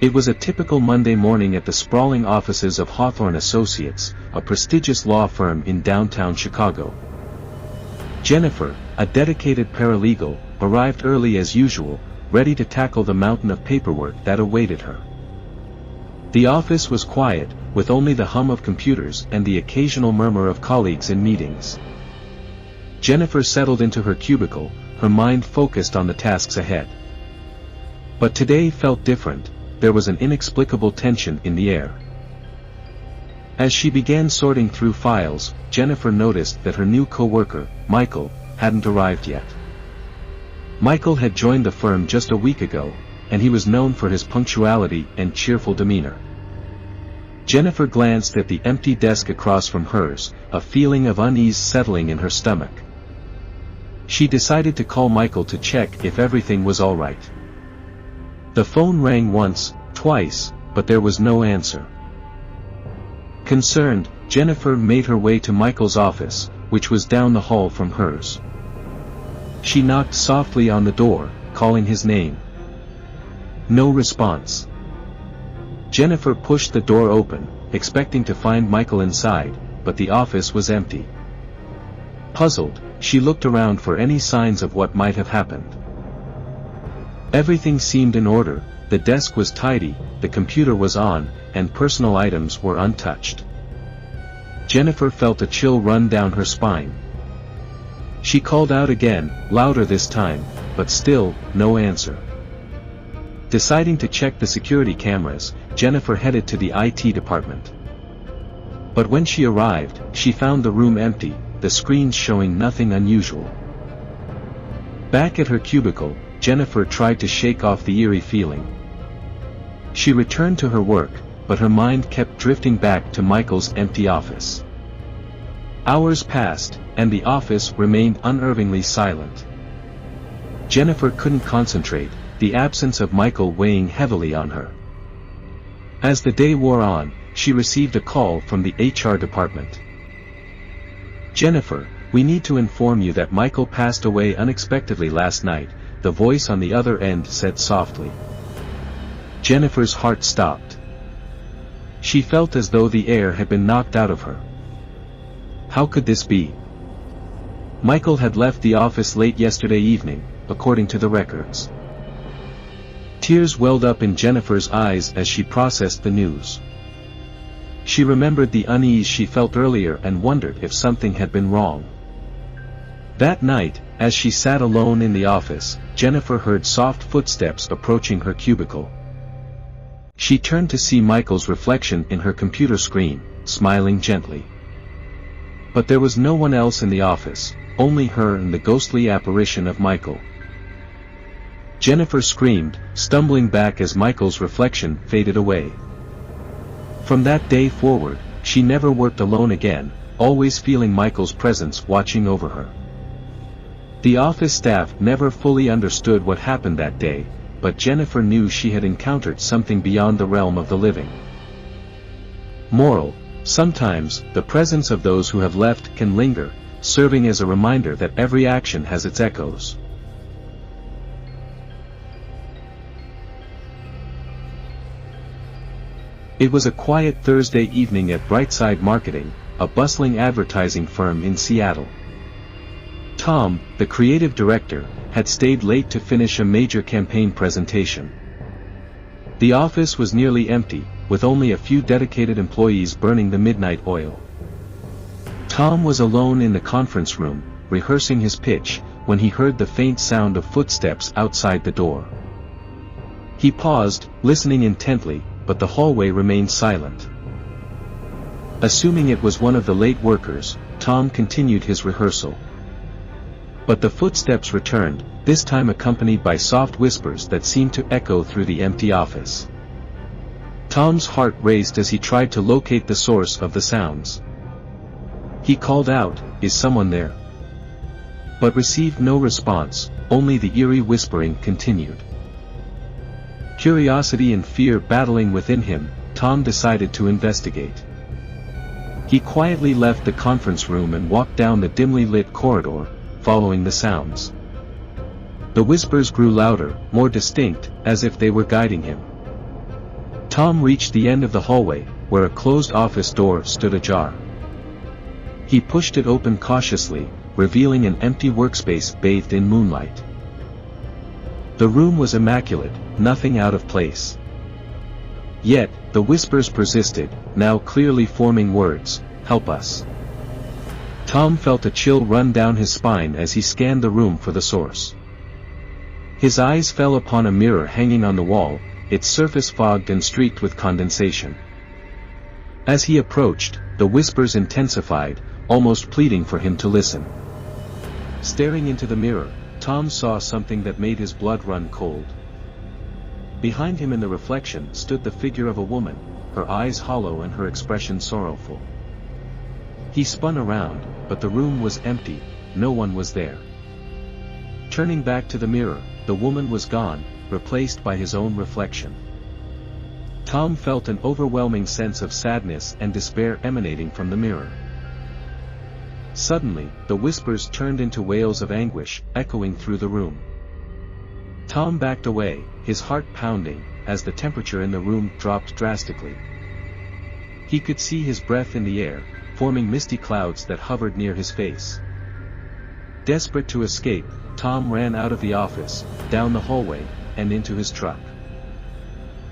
It was a typical Monday morning at the sprawling offices of Hawthorne Associates, a prestigious law firm in downtown Chicago. Jennifer, a dedicated paralegal, arrived early as usual, ready to tackle the mountain of paperwork that awaited her. The office was quiet, with only the hum of computers and the occasional murmur of colleagues in meetings. Jennifer settled into her cubicle, her mind focused on the tasks ahead. But today felt different. There was an inexplicable tension in the air. As she began sorting through files, Jennifer noticed that her new co-worker, Michael, hadn't arrived yet. Michael had joined the firm just a week ago, and he was known for his punctuality and cheerful demeanor. Jennifer glanced at the empty desk across from hers, a feeling of unease settling in her stomach. She decided to call Michael to check if everything was all right. The phone rang once, twice, but there was no answer. Concerned, Jennifer made her way to Michael's office, which was down the hall from hers. She knocked softly on the door, calling his name. No response. Jennifer pushed the door open, expecting to find Michael inside, but the office was empty. Puzzled, she looked around for any signs of what might have happened. Everything seemed in order, the desk was tidy, the computer was on, and personal items were untouched. Jennifer felt a chill run down her spine. She called out again, louder this time, but still, no answer. Deciding to check the security cameras, Jennifer headed to the IT department. But when she arrived, she found the room empty, the screens showing nothing unusual. Back at her cubicle, Jennifer tried to shake off the eerie feeling. She returned to her work, but her mind kept drifting back to Michael's empty office. Hours passed, and the office remained unnervingly silent. Jennifer couldn't concentrate, the absence of Michael weighing heavily on her. As the day wore on, she received a call from the HR department. "Jennifer, we need to inform you that Michael passed away unexpectedly last night," the voice on the other end said softly. Jennifer's heart stopped. She felt as though the air had been knocked out of her. How could this be? Michael had left the office late yesterday evening, according to the records. Tears welled up in Jennifer's eyes as she processed the news. She remembered the unease she felt earlier and wondered if something had been wrong. That night, as she sat alone in the office, Jennifer heard soft footsteps approaching her cubicle. She turned to see Michael's reflection in her computer screen, smiling gently. But there was no one else in the office, only her and the ghostly apparition of Michael. Jennifer screamed, stumbling back as Michael's reflection faded away. From that day forward, she never worked alone again, always feeling Michael's presence watching over her. The office staff never fully understood what happened that day, but Jennifer knew she had encountered something beyond the realm of the living. Moral: sometimes, the presence of those who have left can linger, serving as a reminder that every action has its echoes. It was a quiet Thursday evening at Brightside Marketing, a bustling advertising firm in Seattle. Tom, the creative director, had stayed late to finish a major campaign presentation. The office was nearly empty, with only a few dedicated employees burning the midnight oil. Tom was alone in the conference room, rehearsing his pitch, when he heard the faint sound of footsteps outside the door. He paused, listening intently, but the hallway remained silent. Assuming it was one of the late workers, Tom continued his rehearsal. But the footsteps returned, this time accompanied by soft whispers that seemed to echo through the empty office. Tom's heart raced as he tried to locate the source of the sounds. He called out, "Is someone there?" But received no response, only the eerie whispering continued. Curiosity and fear battling within him, Tom decided to investigate. He quietly left the conference room and walked down the dimly lit corridor, following the sounds. The whispers grew louder, more distinct, as if they were guiding him. Tom reached the end of the hallway, where a closed office door stood ajar. He pushed it open cautiously, revealing an empty workspace bathed in moonlight. The room was immaculate, nothing out of place. Yet, the whispers persisted, now clearly forming words, "Help us." Tom felt a chill run down his spine as he scanned the room for the source. His eyes fell upon a mirror hanging on the wall, its surface fogged and streaked with condensation. As he approached, the whispers intensified, almost pleading for him to listen. Staring into the mirror, Tom saw something that made his blood run cold. Behind him in the reflection stood the figure of a woman, her eyes hollow and her expression sorrowful. He spun around, but the room was empty, no one was there. Turning back to the mirror, the woman was gone, replaced by his own reflection. Tom felt an overwhelming sense of sadness and despair emanating from the mirror. Suddenly, the whispers turned into wails of anguish, echoing through the room. Tom backed away, his heart pounding, as the temperature in the room dropped drastically. He could see his breath in the air, forming misty clouds that hovered near his face. Desperate to escape, Tom ran out of the office, down the hallway, and into his truck.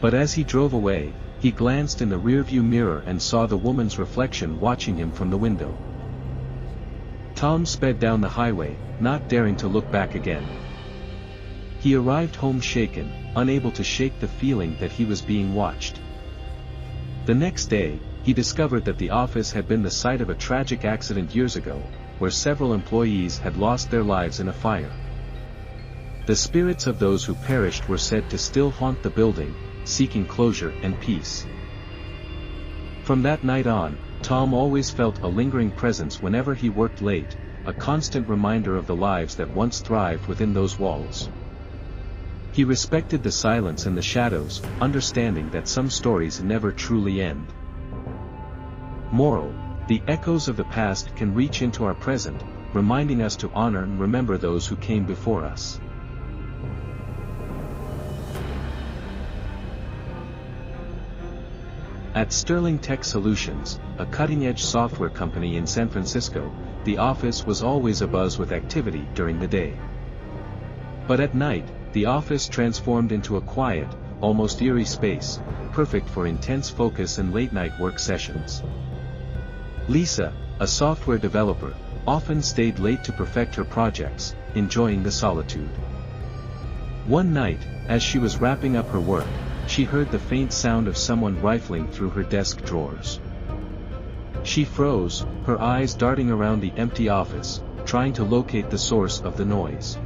But as he drove away, he glanced in the rearview mirror and saw the woman's reflection watching him from the window. Tom sped down the highway, not daring to look back again. He arrived home shaken, unable to shake the feeling that he was being watched. The next day, he discovered that the office had been the site of a tragic accident years ago, where several employees had lost their lives in a fire. The spirits of those who perished were said to still haunt the building, seeking closure and peace. From that night on, Tom always felt a lingering presence whenever he worked late, a constant reminder of the lives that once thrived within those walls. He respected the silence and the shadows, understanding that some stories never truly end. Moral: the echoes of the past can reach into our present, reminding us to honor and remember those who came before us. At Sterling Tech Solutions, a cutting-edge software company in San Francisco, the office was always abuzz with activity during the day. But at night, the office transformed into a quiet, almost eerie space, perfect for intense focus and late-night work sessions. Lisa, a software developer, often stayed late to perfect her projects, enjoying the solitude. One night, as she was wrapping up her work, she heard the faint sound of someone rifling through her desk drawers. She froze, her eyes darting around the empty office, trying to locate the source of the noise.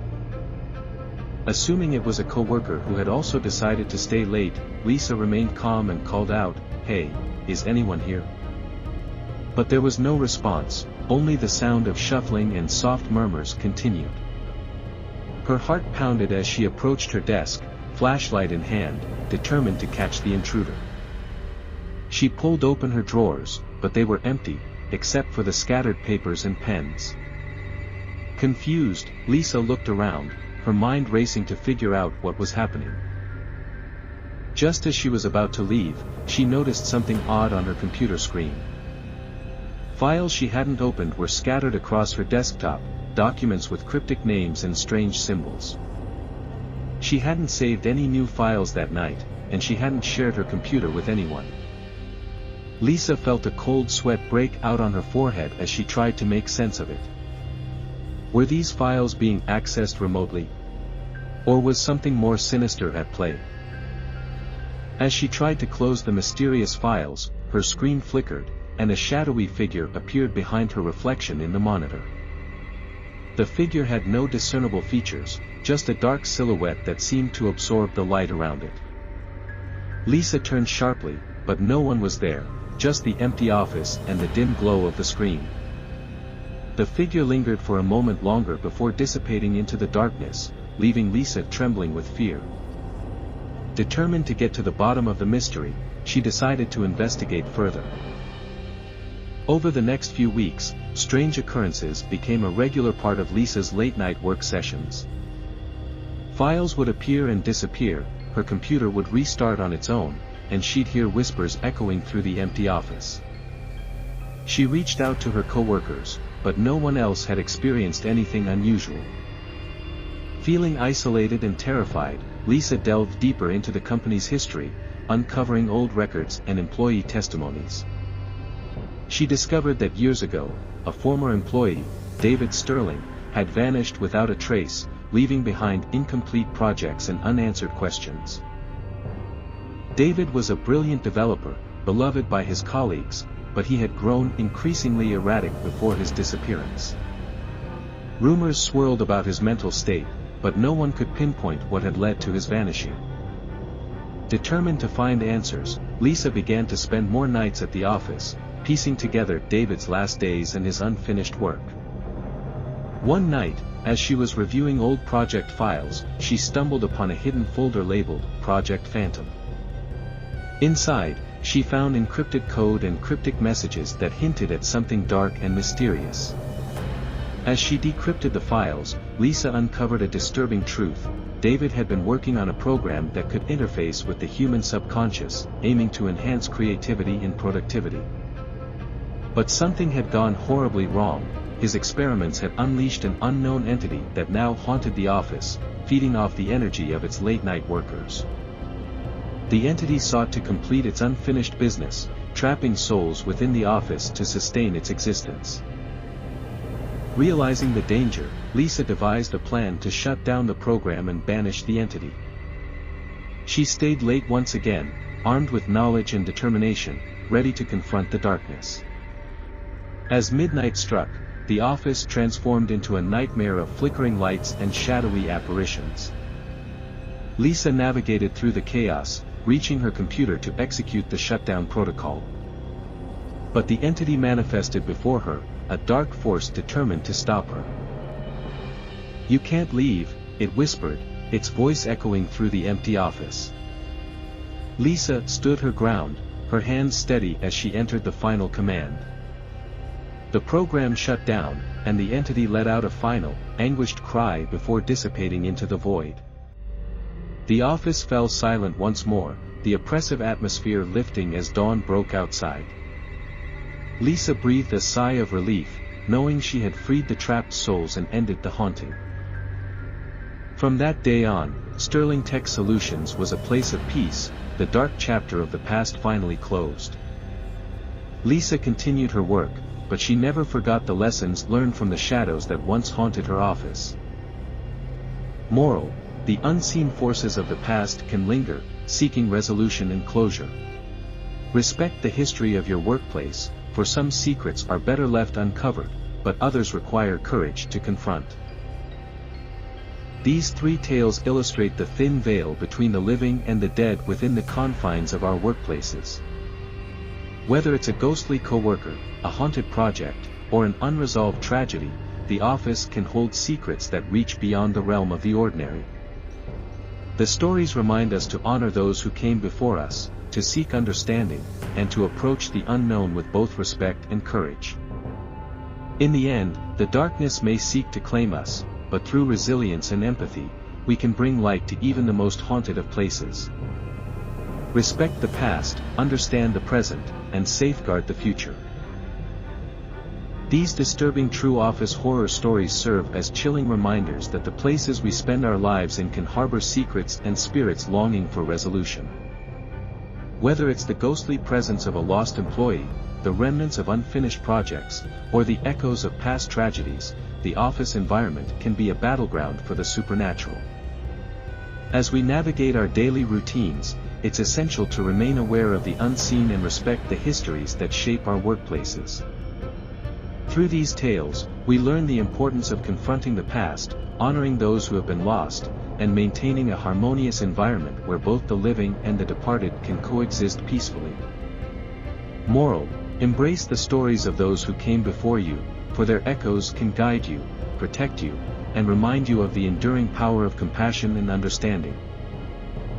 Assuming it was a coworker who had also decided to stay late, Lisa remained calm and called out, "Hey, is anyone here?" But there was no response, only the sound of shuffling and soft murmurs continued. Her heart pounded as she approached her desk, flashlight in hand, determined to catch the intruder. She pulled open her drawers, but they were empty, except for the scattered papers and pens. Confused, Lisa looked around, her mind racing to figure out what was happening. Just as she was about to leave, she noticed something odd on her computer screen. Files she hadn't opened were scattered across her desktop, documents with cryptic names and strange symbols. She hadn't saved any new files that night, and she hadn't shared her computer with anyone. Lisa felt a cold sweat break out on her forehead as she tried to make sense of it. Were these files being accessed remotely? Or was something more sinister at play? As she tried to close the mysterious files, her screen flickered, and a shadowy figure appeared behind her reflection in the monitor. The figure had no discernible features, just a dark silhouette that seemed to absorb the light around it. Lisa turned sharply, but no one was there, just the empty office and the dim glow of the screen. The figure lingered for a moment longer before dissipating into the darkness, leaving Lisa trembling with fear. Determined to get to the bottom of the mystery, she decided to investigate further. Over the next few weeks, strange occurrences became a regular part of Lisa's late-night work sessions. Files would appear and disappear, her computer would restart on its own, and she'd hear whispers echoing through the empty office. She reached out to her coworkers, but no one else had experienced anything unusual. Feeling isolated and terrified, Lisa delved deeper into the company's history, uncovering old records and employee testimonies. She discovered that years ago, a former employee, David Sterling, had vanished without a trace, leaving behind incomplete projects and unanswered questions. David was a brilliant developer, beloved by his colleagues, but he had grown increasingly erratic before his disappearance. Rumors swirled about his mental state, but no one could pinpoint what had led to his vanishing. Determined to find answers, Lisa began to spend more nights at the office, piecing together David's last days and his unfinished work. One night, as she was reviewing old project files, she stumbled upon a hidden folder labeled Project Phantom. Inside, she found encrypted code and cryptic messages that hinted at something dark and mysterious. As she decrypted the files, Lisa uncovered a disturbing truth: David had been working on a program that could interface with the human subconscious, aiming to enhance creativity and productivity. But something had gone horribly wrong. His experiments had unleashed an unknown entity that now haunted the office, feeding off the energy of its late-night workers. The entity sought to complete its unfinished business, trapping souls within the office to sustain its existence. Realizing the danger, Lisa devised a plan to shut down the program and banish the entity. She stayed late once again, armed with knowledge and determination, ready to confront the darkness. As midnight struck, the office transformed into a nightmare of flickering lights and shadowy apparitions. Lisa navigated through the chaos, reaching her computer to execute the shutdown protocol. But the entity manifested before her, a dark force determined to stop her. "You can't leave," it whispered, its voice echoing through the empty office. Lisa stood her ground, her hands steady as she entered the final command. The program shut down, and the entity let out a final, anguished cry before dissipating into the void. The office fell silent once more, the oppressive atmosphere lifting as dawn broke outside. Lisa breathed a sigh of relief, knowing she had freed the trapped souls and ended the haunting. From that day on, Sterling Tech Solutions was a place of peace, the dark chapter of the past finally closed. Lisa continued her work, but she never forgot the lessons learned from the shadows that once haunted her office. Moral: the unseen forces of the past can linger, seeking resolution and closure. Respect the history of your workplace, for some secrets are better left uncovered, but others require courage to confront. These three tales illustrate the thin veil between the living and the dead within the confines of our workplaces. Whether it's a ghostly coworker, a haunted project, or an unresolved tragedy, the office can hold secrets that reach beyond the realm of the ordinary. The stories remind us to honor those who came before us, to seek understanding, and to approach the unknown with both respect and courage. In the end, the darkness may seek to claim us, but through resilience and empathy, we can bring light to even the most haunted of places. Respect the past, understand the present, and safeguard the future. These disturbing true office horror stories serve as chilling reminders that the places we spend our lives in can harbor secrets and spirits longing for resolution. Whether it's the ghostly presence of a lost employee, the remnants of unfinished projects, or the echoes of past tragedies, the office environment can be a battleground for the supernatural. As we navigate our daily routines, it's essential to remain aware of the unseen and respect the histories that shape our workplaces. Through these tales, we learn the importance of confronting the past, honoring those who have been lost, and maintaining a harmonious environment where both the living and the departed can coexist peacefully. Moral: embrace the stories of those who came before you, for their echoes can guide you, protect you, and remind you of the enduring power of compassion and understanding.